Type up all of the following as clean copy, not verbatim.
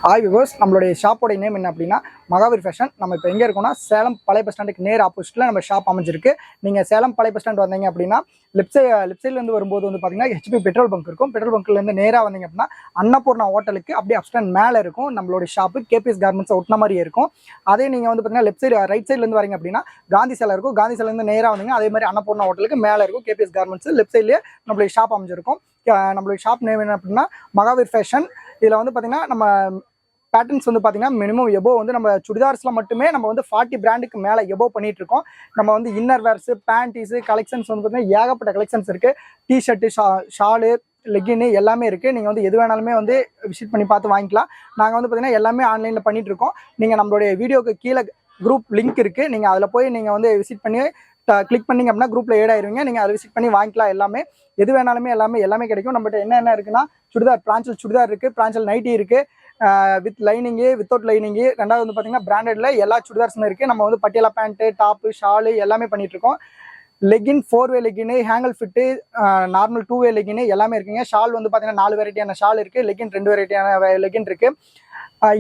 Hi viewers, நம்மளுடைய ஷாப்போட name என்ன அப்படின்னா மகாவீர் ஃபேஷன். நம்ம இப்போ எங்கே இருக்கோம்னா சேலம் பழைய பஸ் ஸ்டாண்டுக்கு நேர் ஆப்போசிட்டில் நம்ம ஷாப் அமைஞ்சிருக்கு. நீங்கள் சேலம் பழைய பஸ் ஸ்டாண்ட் வந்தீங்க அப்படின்னா லெஃப்ட் சைட்லேருந்து வரும்போது வந்து பார்த்தீங்கன்னா ஹெச்பி பெட்ரோல் பங்க் இருக்கும். பெட்ரோல் பங்க்லேருந்து நேராக வந்தீங்க அப்படின்னா அன்னபூர்ணா ஹோட்டலுக்கு அப்படியே அப்ஸ்டாண்ட் மேலே இருக்கும் நம்மளுடைய ஷாப்பு. கேபிஎஸ் கார்மெண்ட்ஸ் ஒட்டின மாதிரியே இருக்கும். அதே நீங்கள் வந்து பார்த்தீங்கன்னா லெஃப்ட் சைடு ரைட் சைட்லேருந்து வரீங்க அப்படின்னா காந்தி சிலை இருக்கும். காந்தி சிலைலேருந்து நேராக வந்தீங்க அதே மாதிரி அன்னபூர்ணா ஹோட்டலுக்கு மேலே இருக்கும் கேபிஎஸ் கார்மெண்ட்ஸ். லெஃப்ட் சைட்லேயே நம்மளுடைய ஷாப் அமைஞ்சிருக்கும். நம்மளுடைய ஷாப் நேம் என்ன அப்படின்னா மகாவீர் ஃபேஷன். இதில் வந்து பார்த்தீங்கன்னா நம்ம பேட்டர்ன்ஸ் வந்து பார்த்தீங்கன்னா மினிமம் எபோ வந்து நம்ம சுடிதார்ஸில் மட்டுமே நம்ம வந்து 40 பிராண்டுக்கு மேலே எபோ பண்ணிட்டு இருக்கோம். நம்ம வந்து இன்னர் வேர்ஸு, பேண்டீஸு கலெக்ஷன்ஸ் வந்து பார்த்தீங்கன்னா ஏகப்பட்ட கலெக்ஷன்ஸ் இருக்குது. டிஷர்ட்டு, ஷாலு, லெகின்னு எல்லாமே இருக்குது. நீங்கள் வந்து எது வேணாலுமே வந்து விசிட் பண்ணி பார்த்து வாங்கிக்கலாம். நாங்கள் வந்து பார்த்தீங்கன்னா எல்லாமே ஆன்லைனில் பண்ணிகிட்டு இருக்கோம். நீங்கள் நம்மளுடைய வீடியோக்கு கீழே குரூப் லிங்க் இருக்குது. நீங்கள் அதில் போய் நீங்கள் வந்து விசிட் பண்ணி கிளிக் பண்ணிங்க அப்படின்னா குரூப்பில் ஏட் ஆயிருவீங்க. நீங்கள் அதை விசிட் பண்ணி வாங்கிக்கலாம். எல்லாமே எது வேணாலுமே எல்லாமே கிடைக்கும். நம்மகிட்ட என்ன இருக்குன்னா சுடிதார், பிரான்சல் சுடிதார் இருக்குது, பிரான்சல் நைட்டி இருக்குது, வித் லைனிங்கு, வித்தவுட் லைனிங்கு. ரெண்டாவது வந்து பார்த்தீங்கன்னா பிராண்டட்ல எல்லா சுடிதார்ஸுமே இருக்குது. நம்ம வந்து பட்டியலா பேண்ட்டு, டாப்பு, ஷாலு எல்லாமே பண்ணிகிட்ருக்கோம். லெகின் 4-வே லெகின்னு, ஹேங்கல் ஃபிட்டு, நார்மல் 2-வே லெகின்னு எல்லாமே இருக்குங்க. ஷால் வந்து பார்த்தீங்கன்னா 4 வெரைட்டியான ஷால் இருக்குது. லெகின் 2 வெரைட்டியான லெகின் இருக்குது.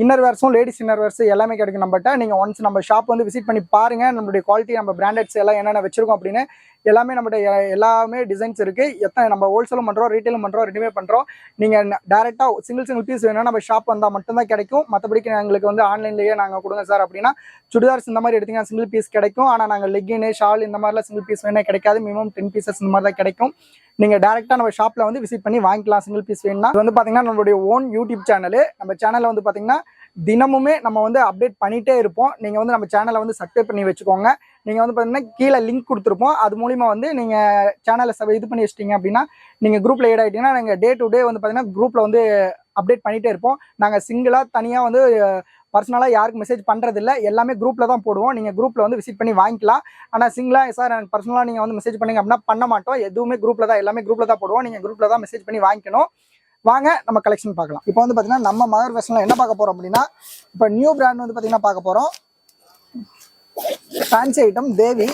இன்னர் வேர்ஸும் லேடிஸ் இன்னர் வேர்ஸ் எல்லாமே கிடைக்கும் நம்மகிட்ட. நீங்கள் ஒன்ஸ் நம்ம ஷாப் வந்து விசிட் பண்ணி பாருங்கள். நம்மளுடைய குவாலிட்டி, நம்ம பிராண்டட்ஸ் எல்லாம் என்னென்ன வச்சிருக்கோம் அப்படின்னு எல்லாமே நம்மகிட்ட எல்லாமே டிசைன்ஸ் இருக்குது. எத்தனை நம்ம ஹோல்சேலும் பண்ணுறோம், ரீட்டைலும் பண்ணுறோம், ரெண்டுமே பண்ணுறோம். நீங்கள் டேரெக்டாக சிங்கிள் பீஸ் வேணும்னா நம்ம ஷாப் வந்தால் மட்டும்தான் கிடைக்கும். மற்றபடிக்கு எங்களுக்கு வந்து ஆன்லைன்லேயே நாங்கள் கொடுங்க சார் அப்படின்னா சுடிதார்ஸ் இந்த மாதிரி எடுத்திங்கன்னா சிங்கிள் பீஸ் கிடைக்கும். ஆனால் நாங்கள் லெகின்னு, ஷால் இந்த மாதிரிலாம் சிங்கிள் பீஸ் வேணால் கிடைக்காது. மினிமம் 10 பீசஸ் இந்த மாதிரி தான் கிடைக்கும். நீங்கள் டேரெக்டாக நம்ம ஷாப்பில் வந்து விசிட் பண்ணி வாங்கிக்கலாம் சிங்கிள் பீஸ் வேணும்னா. இது வந்து பார்த்தீங்கன்னா நம்மளுடைய ஓன் யூடியூப் சேனலு. நம்ம சேனலில் வந்து பார்த்தீங்கன்னா தினமுமே நம்ம வந்து அப்டேட் பண்ணிகிட்டே இருப்போம். நீங்கள் வந்து நம்ம சேனலை வந்து சப்ஸ்கிரைப் பண்ணி வச்சுக்கோங்க. நீங்கள் வந்து பார்த்தீங்கன்னா கீழே லிங்க் கொடுத்துருப்போம். அது மூலிமா வந்து நீங்கள் சேனலை இது பண்ணி வச்சிட்டிங்க அப்படின்னா நீங்கள் குரூப்பில் ஏட் ஆகிட்டிங்கன்னா நாங்கள் டே டு டே வந்து பார்த்தீங்கன்னா குரூப்பில் வந்து அப்டேட் பண்ணிகிட்டே இருப்போம். நாங்கள் சிங்கிளாக தனியாக வந்து பர்சனலாக யாருக்கு மெசேஜ் பண்ணுறதில்ல, எல்லாமே குரூப்பில் தான் போடுவோம். நீங்கள் குரூப்பில் வந்து விசிட் பண்ணி வாங்கிக்கலாம். ஆனால் சிங்கிளாக சார் எனக்கு பர்சனலாக நீங்கள் வந்து மெசேஜ் பண்ணிங்க அப்படின்னா பண்ண மாட்டோம். எதுவுமே குரூப்பில் தான், எல்லாமே குரூப்பில் தான் போடுவோம். நீங்கள் குரூப்பில் தான் மெசேஜ் பண்ணி வாங்கிக்கணும். வாங்க நம்ம கலெக்ஷன் பார்க்கலாம். இப்போ வந்து பார்த்தீங்கன்னா நம்ம மகாவீர் ஃபேஷனில் என்ன பார்க்க போகிறோம் அப்படின்னா இப்போ நியூ பிராண்ட் வந்து பார்த்தீங்கன்னா பார்க்க போகிறோம். ஃபேன்சி ஐட்டம் தேவி.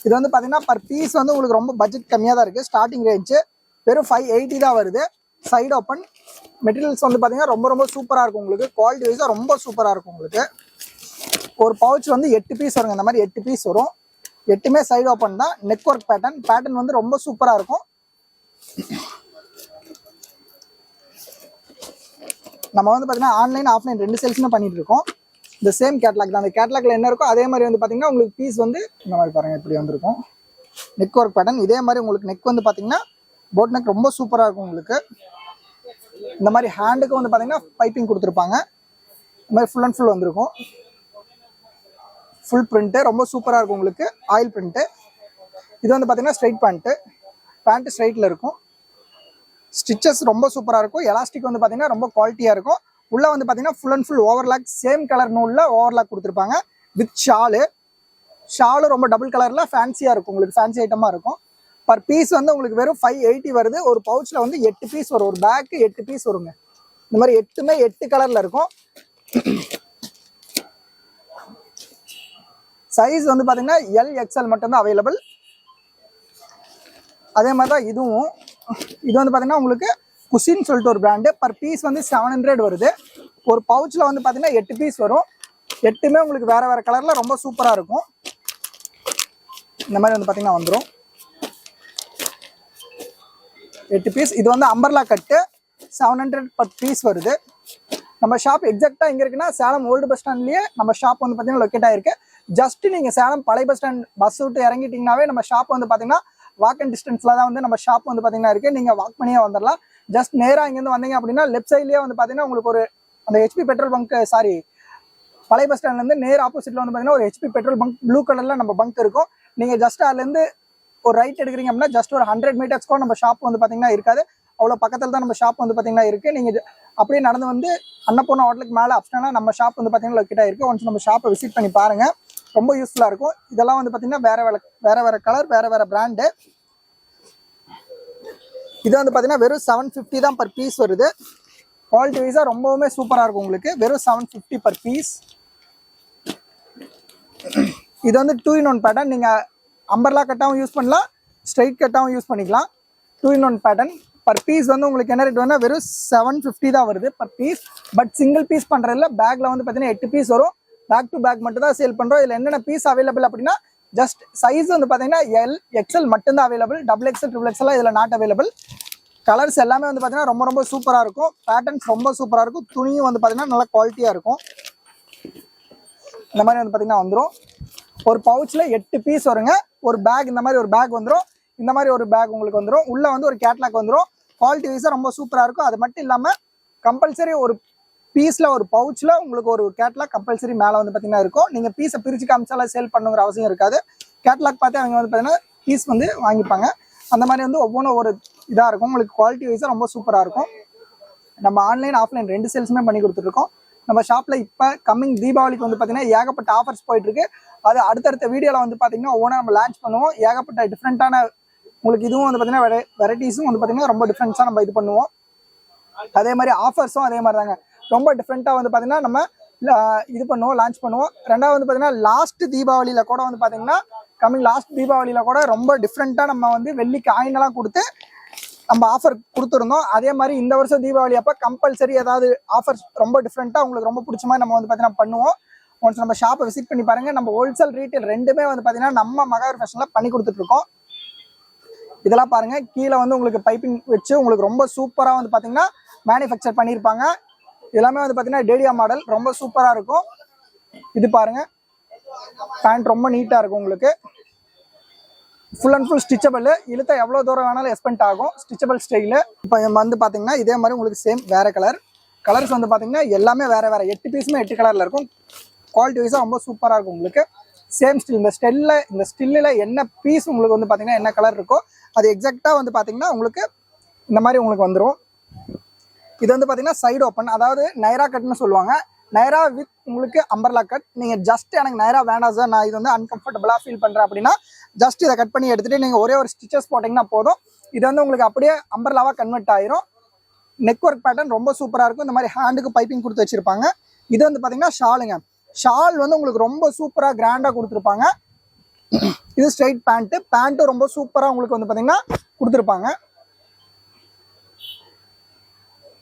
இது வந்து பார்த்தீங்கன்னா பர் பீஸ் வந்து உங்களுக்கு ரொம்ப பட்ஜெட் கம்மியாக தான் இருக்குது. ஸ்டார்டிங் ரேஞ்சு வெறும் 580 தான் வருது. Side open. மெட்டீரியல்ஸ் வந்து பார்த்தீங்கன்னா ரொம்ப சூப்பராக இருக்கும். உங்களுக்கு குவாலிட்டி வைஸாக ரொம்ப சூப்பராக இருக்கும். உங்களுக்கு ஒரு பவுச் வந்து 8 பீஸ் வருங்க. இந்த மாதிரி 8 பீஸ் வரும். 8மே சைடு ஓப்பன் தான். நெக் ஒர்க் பேட்டர்ன் வந்து ரொம்ப சூப்பராக இருக்கும். நம்ம வந்து பார்த்தீங்கன்னா ஆன்லைன், ஆஃப்லைன் 2 சேல்ஸுமே பண்ணிட்டு இருக்கோம். இந்த சேம் கேட்லாக் தான். அந்த கேட்லாக்ல என்ன இருக்கோ அதே மாதிரி வந்து பார்த்தீங்கன்னா உங்களுக்கு பீஸ் வந்து இந்த மாதிரி பாருங்கள் இப்படி வந்திருக்கும். நெக் ஒர்க் பேட்டர்ன் இதே மாதிரி உங்களுக்கு நெக் வந்து பார்த்தீங்கன்னா போட் நெக் ரொம்ப சூப்பராக இருக்கும். உங்களுக்கு இந்த மாதிரி ஹேண்டுக்கு வந்து பார்த்தீங்கன்னா பைப்பிங் கொடுத்துருப்பாங்க. இந்த மாதிரி ஃபுல் அண்ட் ஃபுல் வந்திருக்கும். ஃபுல் பிரிண்ட்டு ரொம்ப சூப்பராக இருக்கும். உங்களுக்கு ஆயில் பிரிண்ட்டு. இது வந்து பார்த்தீங்கன்னா ஸ்ட்ரைட் பேண்ட்டு ஸ்ட்ரைட்டில் இருக்கும். ஸ்டிச்சஸ் ரொம்ப சூப்பராக இருக்கும். எலாஸ்டிக் வந்து பார்த்தீங்கன்னா ரொம்ப குவாலிட்டியாக இருக்கும். உள்ளே வந்து பார்த்தீங்கன்னா full and full overlock, same colour நூலில் ஓவர்லாக் கொடுத்துருப்பாங்க. வித் ஷாலு ரொம்ப டபுள் கலரில் ஃபேன்சியாக இருக்கும். உங்களுக்கு ஃபேன்சி ஐட்டமாக இருக்கும். பர் பீஸ் வந்து உங்களுக்கு வெறும் 580 வருது. ஒரு பவுச்சில் வந்து 8 பீஸ் வரும். ஒரு பேக்கு 8 பீஸ் வருங்க. இந்த மாதிரி 8மே 8 கலரில் இருக்கும். சைஸ் வந்து பார்த்தீங்கன்னா LXL மட்டும்தான் அவைலபிள். அதே மாதிரி தான் இதுவும். இது வந்து பார்த்தீங்கன்னா உங்களுக்கு குஷின்னு சொல்லிட்டு ஒரு பிராண்டு. பர் பீஸ் வந்து 700 வருது. ஒரு பவுச்சில் வந்து பார்த்தீங்கன்னா 8 பீஸ் வரும். 8மே உங்களுக்கு வேறு கலரில் ரொம்ப சூப்பராக இருக்கும். இந்த மாதிரி வந்து பார்த்தீங்கன்னா வந்துடும் 8 பீஸ். இது வந்து அம்பர்லா கட்டு 700 பர் பீஸ் வருது. நம்ம ஷாப் எக்ஸாக்டாக எங்கே இருக்குன்னா சேலம் ஓல்டு பஸ் ஸ்டாண்ட்லேயே நம்ம ஷாப் வந்து பார்த்தீங்கன்னா லொக்கேட் ஆகிருக்கு. ஜஸ்ட் நீங்கள் சேலம் பழைய பஸ் ஸ்டாண்ட் பஸ் விட்டு இறங்கிட்டிங்கனாவே நம்ம ஷாப் வந்து பார்த்தீங்கன்னா வாக் அண்ட் டிஸ்டன்ஸில் தான் வந்து நம்ம ஷாப் வந்து பார்த்தீங்கன்னா இருக்குது. நீங்கள் வாக் பண்ணியே வந்துடலாம். ஜஸ்ட் நேராக இங்கேருந்து வந்தீங்க அப்படின்னா லெஃப்ட் சைட்லேயே வந்து பார்த்தீங்கன்னா உங்களுக்கு ஒரு அந்த ஹெச்பி பெட்ரோல் பங்க், பழைய பஸ் ஸ்டாண்ட்லேருந்து நேர் ஆப்போசிட்டில் வந்து பார்த்தீங்கன்னா ஒரு ஹெச்பி பெட்ரோல் பங்க் ப்ளூ கலரில் நம்ம பங்க் இருக்கும். நீங்கள் ஜஸ்ட் அதுலேருந்து ஒரு ரைட் எடுக்கிறீங்க அப்படின்னா ஜஸ்ட் ஒரு 100 மீட்டர்ஸ்க்கும் நம்ம ஷாப் வந்து பார்த்தீங்கன்னா இருக்காது. அவ்வளோ பக்கத்தில் தான் நம்ம ஷாப் வந்து பார்த்தீங்கன்னா இருக்குது. நீங்கள் அப்படியே நடந்து வந்து அன்னபூர்ணா ஹோட்டலுக்கு மேலே அப்ஸ்டானா நம்ம ஷாப் வந்து பார்த்தீங்கன்னா லொக்கேட் ஆகிருக்கு. ஒன்ஸ் நம்ம ஷாப்பை விசிட் பண்ணி பாருங்கள். ரொம்ப யூஸ்ஃபுல்லாக இருக்கும். இதெல்லாம் வந்து பார்த்தீங்கன்னா வேறு கலர், வேறு பிராண்டு. இது வந்து பார்த்தீங்கன்னா வெறும் 750 தான் பர் பீஸ் வருது. குவாலிட்டி வைஸாக ரொம்பவுமே சூப்பராக இருக்கும். உங்களுக்கு வெறும் 750 பர் பீஸ். இது வந்து 2-in-1 பேட்டர்ன். நீங்கள் அம்பர்லா கட்டாகவும் யூஸ் பண்ணலாம், ஸ்ட்ரைட் கட்டாகவும் யூஸ் பண்ணிக்கலாம். 2-in-1 pattern. பர் பீஸ் வந்து உங்களுக்கு என்ன ரேட் வேணா வெறும் 750 தான் வருது per piece. But single piece பண்றதுல பேக்ல வந்து பார்த்தீங்கன்னா 8 பீஸ் வரும். பேக் டு பேக் மட்டும் தான் சேல் பண்றோம். இதுல என்னென்ன பீஸ் அவைலபிள் அப்படின்னா ஜஸ்ட் சைஸ் வந்து பார்த்தீங்கன்னா எல் எக்ஸ்எல் மட்டும் தான் available. Double XL triple XL இதுல நாட் அவைலபிள். கலர்ஸ் எல்லாமே வந்து பார்த்தீங்கன்னா ரொம்ப ரொம்ப சூப்பராக இருக்கும். பேட்டர்ன்ஸ் ரொம்ப சூப்பராக இருக்கும். துணியும் வந்து பார்த்தீங்கன்னா நல்லா குவாலிட்டியாக இருக்கும். இந்த மாதிரி வந்து பார்த்தீங்கன்னா வந்துடும். ஒரு பவுச்சில் 8 பீஸ் வருங்க. ஒரு பேக் இந்த மாதிரி ஒரு பேக் வந்துடும். இந்த மாதிரி ஒரு பேக் உங்களுக்கு வந்துடும். உள்ளே வந்து ஒரு கேட்லாக் வந்துடும். குவாலிட்டி வைஸாக ரொம்ப சூப்பராக இருக்கும். அது மட்டும் இல்லாமல் கம்பல்சரி ஒரு பீஸில் ஒரு பவுச்சில் உங்களுக்கு ஒரு கேட்லாக் கம்பல்சரி மேலே வந்து பார்த்தீங்கன்னா இருக்கும். நீங்கள் பீஸை பிரித்து காமிச்சாலும் சேல் பண்ணுங்கிற அவசியம் இருக்காது. கேட்லாக் பார்த்து அவங்க வந்து பார்த்தீங்கன்னா பீஸ் வந்து வாங்கிப்பாங்க. அந்த மாதிரி வந்து ஒவ்வொன்றும் ஒரு இதாக இருக்கும். உங்களுக்கு குவாலிட்டி வைஸாக ரொம்ப சூப்பராக இருக்கும். நம்ம ஆன்லைன் ஆஃப்லைன் 2 சேல்ஸுமே பண்ணி கொடுத்துருக்கோம். நம்ம ஷாப்பில் இப்போ கம்மிங் தீபாவளிக்கு வந்து பார்த்தீங்கன்னா ஏகப்பட்ட ஆஃபர்ஸ் போயிட்டுருக்கு. அது அடுத்தடுத்த வீடியோவில் வந்து பார்த்தீங்கன்னா ஒவ்வொன்றா நம்ம லான்ச் பண்ணுவோம். ஏகப்பட்ட டிஃப்ரெண்ட்டான உங்களுக்கு இதுவும் வந்து பார்த்தீங்கன்னா வெரைட்டிஸும் வந்து பார்த்தீங்கன்னா ரொம்ப டிஃப்ரெண்ட்ஸாக நம்ம இது பண்ணுவோம். அதே மாதிரி ஆஃபர்ஸும் அதே மாதிரி தாங்க ரொம்ப டிஃப்ரெண்ட்டாக வந்து பார்த்தீங்கன்னா நம்ம இது பண்ணுவோம், லான்ச் பண்ணுவோம். ரெண்டாவது வந்து பார்த்தீங்கன்னா லாஸ்ட் தீபாவளியில் கூட வந்து பார்த்தீங்கன்னா கம்மிங் லாஸ்ட் தீபாவளியில் கூட ரொம்ப டிஃப்ரெண்ட்டாக நம்ம வந்து வெள்ளி காயினெல்லாம் கொடுத்து நம்ம ஆஃபர் கொடுத்துருந்தோம். அதே மாதிரி இந்த வருஷம் தீபாவளி அப்போ கம்பல்சரி ஏதாவது ஆஃபர்ஸ் ரொம்ப டிஃப்ரெண்ட்டாக உங்களுக்கு ரொம்ப பிடிச்ச மாதிரி நம்ம வந்து பார்த்தீங்கன்னா பண்ணுவோம். ஒன்ஸ் நம்ம ஷாப்பை விசிட் பண்ணி பாருங்கள். நம்ம ஹோல்சேல் ரீட்டைல் ரெண்டுமே வந்து பார்த்தீங்கன்னா நம்ம மகாவீர் ஃபேஷனில் பண்ணி கொடுத்துட்ருக்கோம். இதெல்லாம் பாருங்க, கீழே வந்து உங்களுக்கு பைப்பிங் வச்சு உங்களுக்கு ரொம்ப சூப்பராக வந்து பார்த்தீங்கன்னா மேனுஃபேக்சர் பண்ணியிருப்பாங்க. எல்லாமே வந்து பார்த்தீங்கன்னா டேடியா மாடல் ரொம்ப சூப்பராக இருக்கும். இது பாருங்க, பேண்ட் ரொம்ப நீட்டாக இருக்கும். உங்களுக்கு ஃபுல் அண்ட் ஃபுல் ஸ்டிச்சபிள். இழுத்த எவ்வளோ தூரம் வேணாலும் எக்ஸ்பெண்ட் ஆகும். Stitchable style. இப்போ வந்து பார்த்தீங்கன்னா இதே மாதிரி உங்களுக்கு சேம் வேறு கலர்ஸ் வந்து பார்த்தீங்கன்னா எல்லாமே வேறு 8 பீஸுமே 8 கலரில் இருக்கும். குவாலிட்டி வைஸாக ரொம்ப சூப்பராக இருக்கும். உங்களுக்கு சேம் ஸ்டில் இந்த ஸ்டில்லில் என்ன பீஸ் உங்களுக்கு வந்து பார்த்தீங்கன்னா என்ன கலர் இருக்கோ அது எக்ஸாக்டாக வந்து பார்த்தீங்கன்னா உங்களுக்கு இந்த மாதிரி உங்களுக்கு வந்துடும். இது வந்து பார்த்தீங்கன்னா சைடு ஓப்பன், அதாவது நைரா கட்னு சொல்லுவாங்க. நைரா வித் உங்களுக்கு அம்பர்லா கட். நீங்கள் ஜஸ்ட் எனக்கு நைரா வேண்டாம் சார், நான் இது வந்து அன்கம்ஃபர்டபுளாக ஃபீல் பண்ணுறேன் அப்படின்னா ஜஸ்ட் இதை கட் பண்ணி எடுத்துகிட்டு நீங்கள் ஒரே ஒரு ஸ்டிச்சஸ் போட்டிங்கன்னா போதும். இது வந்து உங்களுக்கு அப்படியே அம்பர்லாவாக கன்வெர்ட் ஆயிரும். நெக் ஒர்க் பேட்டர்ன் ரொம்ப சூப்பராக இருக்கும். இந்த மாதிரி ஹேண்டுக்கு பைப்பிங் கொடுத்து வச்சுருப்பாங்க. இது வந்து பார்த்தீங்கன்னா ஷாலுங்க. ஷால் வந்து உங்களுக்கு ரொம்ப சூப்பராக கிராண்டாக கொடுத்துருப்பாங்க. இது ஸ்ட்ரைட் பேண்ட்டும் ரொம்ப சூப்பராக உங்களுக்கு வந்து பார்த்தீங்கன்னா கொடுத்துருப்பாங்க.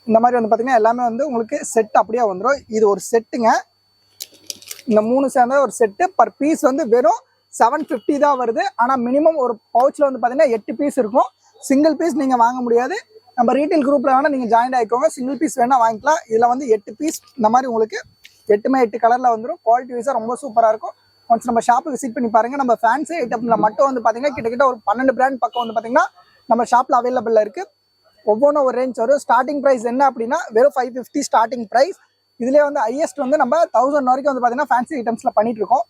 இந்த மாதிரி வந்து பார்த்தீங்கன்னா எல்லாமே வந்து உங்களுக்கு செட் அப்படியே வந்துடும். இது ஒரு செட்டுங்க. இந்த 3 சேர்ந்த ஒரு செட்டு. பர் பீஸ் வந்து வெறும் 750 தான் வருது. ஆனால் மினிமம் ஒரு பவுச்சில் வந்து பார்த்தீங்கன்னா 8 பீஸ் இருக்கும். சிங்கிள் பீஸ் நீங்கள் வாங்க முடியாது. நம்ம ரீட்டைல் குரூப்பில் வேணால் நீங்கள் ஜாயின் ஆகிக்கோங்க. சிங்கிள் பீஸ் வேணால் வாங்கிக்கலாம். இதில் வந்து 8 பீஸ் இந்த மாதிரி உங்களுக்கு 8 கலரில் வந்துடும். குவாலிட்டி வைஸாக ரொம்ப சூப்பராக இருக்கும். ஒன்ஸ் நம்ம ஷாப்பை விசிட் பண்ணி பாருங்கள். நம்ம ஃபேன்சி ஐட்டமில் மட்டும் வந்து பார்த்தீங்கன்னா கிட்டத்தட்ட ஒரு 12 பிராண்ட் பக்கம் வந்து பார்த்தீங்கன்னா நம்ம ஷாப்பில் அவைலபிளாக இருக்குது. ஒவ்வொன்றும் ஒரு ரேஞ்ச் வரும். ஸ்டார்டிங் ப்ரைஸ் என்ன அப்படின்னா வெறும் 550 ஸ்டார்டிங் ப்ரைஸ். இதுலேயே வந்து ஹையஸ்ட் வந்து நம்ம 1000 வரைக்கும் வந்து பார்த்தீங்கன்னா ஃபேன்சி ஐட்டம்ஸில் பண்ணிட்டு இருக்கோம்.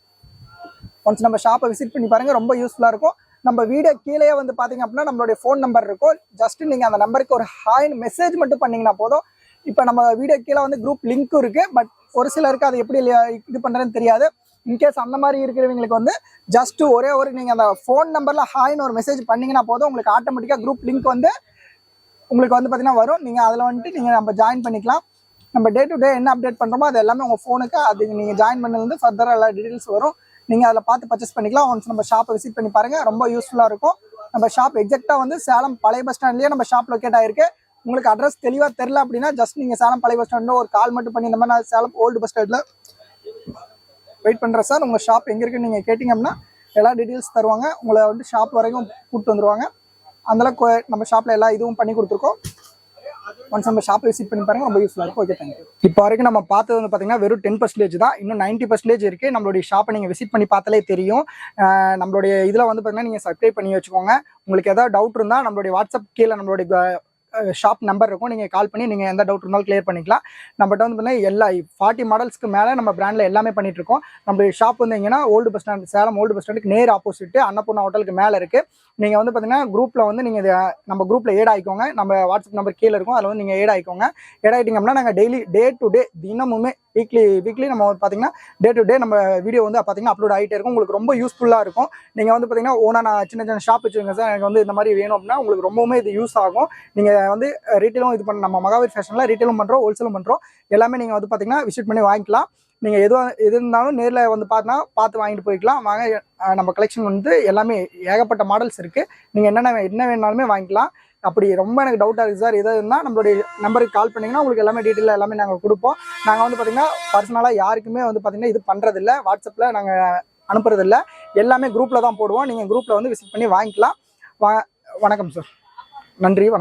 ஒன்ஸ் நம்ம ஷாப்பை விசிட் பண்ணி பாருங்கள், ரொம்ப யூஸ்ஃபுல்லாக இருக்கும். நம்ம வீடியோ கீழே வந்து பார்த்தீங்க அப்படின்னா நம்மளுடைய ஃபோன் நம்பர் இருக்கும். ஜஸ்ட் நீங்கள் அந்த நம்பருக்கு ஒரு ஹாய்னு மெசேஜ் மட்டும் பண்ணிங்கன்னா போதும். இப்போ நம்ம வீடியோ கீழே வந்து குரூப் லிங்க்கும் இருக்குது. பட் ஒரு சிலருக்கு அது எப்படி இது பண்ணுறதுன்னு தெரியாது. இன்கேஸ் அந்த மாதிரி இருக்கிறவங்களுக்கு வந்து ஜஸ்ட் ஒரே ஒரு நீங்கள் அந்த ஃபோன் நம்பரில் ஹாய்னு ஒரு மெசேஜ் பண்ணிங்கன்னா போதும். உங்களுக்கு ஆட்டோமேட்டிக்காக குரூப் லிங்க் வந்து உங்களுக்கு வந்து பார்த்தீங்கன்னா வரும். நீங்கள் அதில் வந்துட்டு நீங்கள் நம்ம ஜாயின் பண்ணிக்கலாம். நம்ம டே டு டே என்ன அப்டேட் பண்ணுறோமோ அது எல்லாமே உங்கள் ஃபோனுக்கு அது நீங்கள் ஜாயின் பண்ணது ஃபர்தராக எல்லா டீட்டெயில்ஸ் வரும். நீங்கள் அதில் பார்த்து பர்ச்சேஸ் பண்ணிக்கலாம். ஒன்ஸ் நம்ம ஷாப்பை விசிட் பண்ணி பாருங்கள், ரொம்ப யூஸ்ஃபுல்லாக இருக்கும். நம்ம ஷாப் எக்ஸாக்டாக வந்து சேலம் பழைய பஸ் ஸ்டாண்ட்லேயே நம்ம ஷாப் லொக்கேட் ஆகிருக்கு. உங்களுக்கு அட்ரஸ் தெளிவாக தெரில அப்படின்னா ஜஸ்ட் நீங்கள் சேலம் பழைய பஸ் ஸ்டாண்டில் ஒரு கால் மட்டும் பண்ணி இந்த மாதிரி நான் சேலம் ஓல்டு பஸ் ஸ்டாண்டில் வெயிட் பண்ணுறேன் சார், உங்கள் ஷாப் எங்கே இருக்குன்னு நீங்கள் கேட்டிங்க அப்படின்னா எல்லா டீட்டெயில்ஸ் தருவாங்க. உங்களை வந்து ஷாப் வரைக்கும் கூப்பிட்டு வந்துடுவாங்க. அந்தளவுக்கு நம்ம ஷாப்பில் எல்லா இதுவும் பண்ணி கொடுத்துருக்கோம். ஒன்ஸ் நம்ம ஷாப்பை விசிட் பண்ணி பாருங்க, ரொம்ப யூஸ்ஃபுல்லாக இருக்கும். Okay, thank you. இப்போ வரைக்கும் நம்ம பார்த்தது வந்து பார்த்தீங்கன்னா வெறும் 10% தான். இன்னும் 90% இருக்குது. நம்மளுடைய ஷாப்பை நீங்கள் விசிட் பண்ணி பார்த்தாலே தெரியும். நம்மளுடைய இதில் வந்து பார்த்தீங்கன்னா நீங்கள் சப்ஸ்கிரைப் பண்ணி வச்சுக்கோங்க. உங்களுக்கு ஏதாவது டவுட் இருந்தால் நம்மளுடைய வாட்ஸ்அப் கீழே நம்மளுடைய ஷாப் நம்பர் இருக்கும். நீங்கள் கால் பண்ணி நீங்கள் எந்த டவுட் இருந்தாலும் கிளியர் பண்ணிக்கலாம். நம்மகிட்ட வந்து பார்த்தீங்கன்னா எல்லா 40 மாடல்ஸ்க்கு மேலே நம்ம பிராண்டில் எல்லாமே பண்ணிகிட்ருக்கோம். நம்மளுடைய ஷாப் வந்து எங்கன்னா old bus stand, Salem old bus ஸ்டாண்டுக்கு நேர் ஆப்போசிட்டு அன்னபூர்ணா ஹோட்டலுக்கு மேலே இருக்குது. நீங்கள் வந்து பார்த்தீங்கன்னா குரூப்பில் வந்து நீங்கள் நம்ம குரூப்பில் ஏட் ஆகிக்கோங்க. நம்ம வாட்ஸ்அப் நம்பர் கீழே இருக்கும். அதில் வந்து நீங்கள் ஏட் ஆகிக்கோங்க. ஏட் ஆகிட்டிங்க அப்படின்னா நாங்கள் டெய்லி டே டு டே தினமுமே வீக்லி நம்ம பார்த்தீங்கன்னா டே டு டே நம்ம வீடியோ வந்து பார்த்தீங்கன்னா அப்லோட் ஆகிட்டே இருக்கும். உங்களுக்கு ரொம்ப யூஸ்ஃபுல்லாக இருக்கும். நீங்கள் வந்து பார்த்தீங்கன்னா ஓனாக நான் சின்ன ஷாப் வச்சுருங்க சார், எனக்கு வந்து இந்த மாதிரி வேணும் அப்படின்னா உங்களுக்கு ரொம்பவுமே இது யூஸ் ஆகும். நீங்கள் வந்து ரீட்டைலும் இது பண்ண நம்ம மகாவீர் ஃபேஷனில் ரீட்டைலும் பண்ணுறோம், ஹோல்சேலும் பண்ணுறோம். எல்லாமே நீங்கள் வந்து பார்த்தீங்கன்னா விசிட் பண்ணி வாங்கிக்கலாம். நீங்கள் எது இருந்தாலும் நேரில் வந்து பார்த்து வாங்கிட்டு போய்க்கலாம். வாங்க, நம்ம கலெக்ஷன் வந்து எல்லாமே ஏகப்பட்ட மாடல்ஸ் இருக்குது. நீங்கள் என்ன வேணாலுமே வாங்கிக்கலாம். அப்படி ரொம்ப எனக்கு டவுட்டாக இருக்குது சார், எதாவது இருந்தால் நம்மளுடைய நம்பருக்கு கால் பண்ணிங்கன்னா உங்களுக்கு எல்லாமே டீட்டெயிலாக எல்லாமே நாங்கள் கொடுப்போம். நாங்கள் வந்து பார்த்திங்கன்னா பர்சனலாக யாருக்குமே வந்து பார்த்திங்கன்னா இது பண்ணுறதில்ல, வாட்ஸ்அப்பில் நாங்கள் அனுப்புறதில்ல. எல்லாமே குரூப்பில் தான் போடுவோம். நீங்கள் குரூப்பில் வந்து விசிட் பண்ணி வாங்கிக்கலாம். வணக்கம் சார். நன்றி, வணக்கம்.